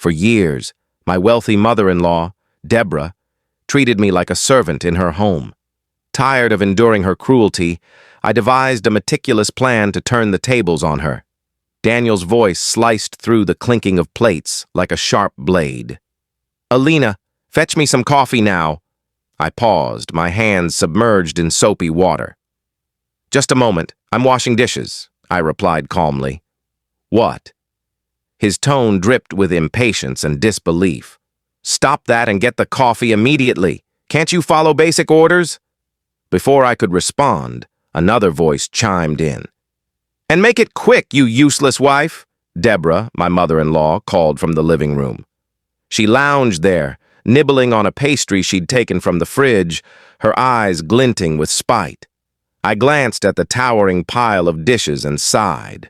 For years, my wealthy mother-in-law, Deborah, treated me like a servant in her home. Tired of enduring her cruelty, I devised a meticulous plan to turn the tables on her. Daniel's voice sliced through the clinking of plates like a sharp blade. "Alina, fetch me some coffee now." I paused, my hands submerged in soapy water. "Just a moment, I'm washing dishes," I replied calmly. "What?" His tone dripped with impatience and disbelief. "Stop that and get the coffee immediately. Can't you follow basic orders?" Before I could respond, another voice chimed in. "And make it quick, you useless wife," Deborah, my mother-in-law, called from the living room. She lounged there, nibbling on a pastry she'd taken from the fridge, her eyes glinting with spite. I glanced at the towering pile of dishes and sighed.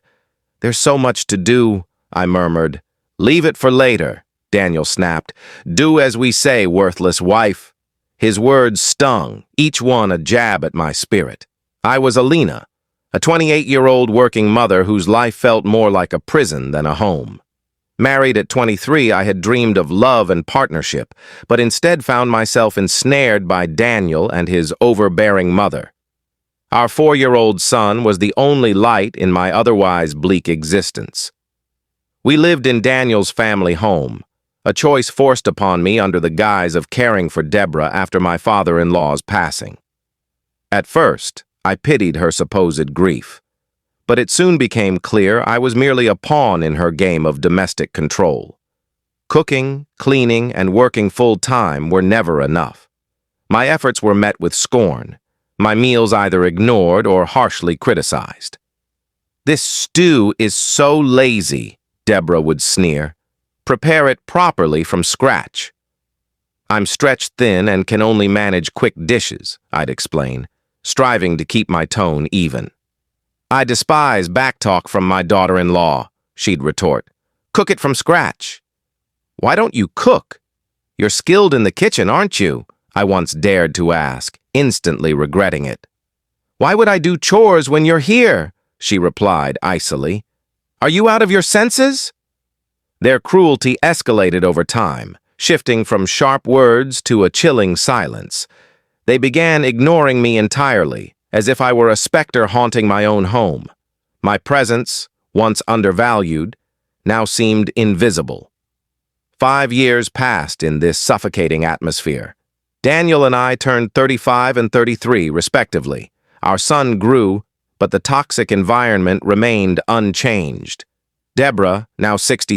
"There's so much to do," I murmured. "Leave it for later," Daniel snapped. "Do as we say, worthless wife." His words stung, each one a jab at my spirit. I was Alina, a 28-year-old working mother whose life felt more like a prison than a home. Married at 23, I had dreamed of love and partnership, but instead found myself ensnared by Daniel and his overbearing mother. Our 4-year-old son was the only light in my otherwise bleak existence. We lived in Daniel's family home, a choice forced upon me under the guise of caring for Deborah after my father-in-law's passing. At first, I pitied her supposed grief, but it soon became clear I was merely a pawn in her game of domestic control. Cooking, cleaning, and working full-time were never enough. My efforts were met with scorn, my meals either ignored or harshly criticized. "This stew is so lazy," Deborah would sneer. "Prepare it properly from scratch." "I'm stretched thin and can only manage quick dishes," I'd explain, striving to keep my tone even. "I despise backtalk from my daughter-in-law," she'd retort. "Cook it from scratch." "Why don't you cook? You're skilled in the kitchen, aren't you?" I once dared to ask, instantly regretting it. "Why would I do chores when you're here?" she replied icily. "Are you out of your senses?" Their cruelty escalated over time, shifting from sharp words to a chilling silence. They began ignoring me entirely, as if I were a specter haunting my own home. My presence, once undervalued, now seemed invisible. 5 years passed in this suffocating atmosphere. Daniel and I turned 35 and 33, respectively. Our son grew, but the toxic environment remained unchanged. Deborah, now 60,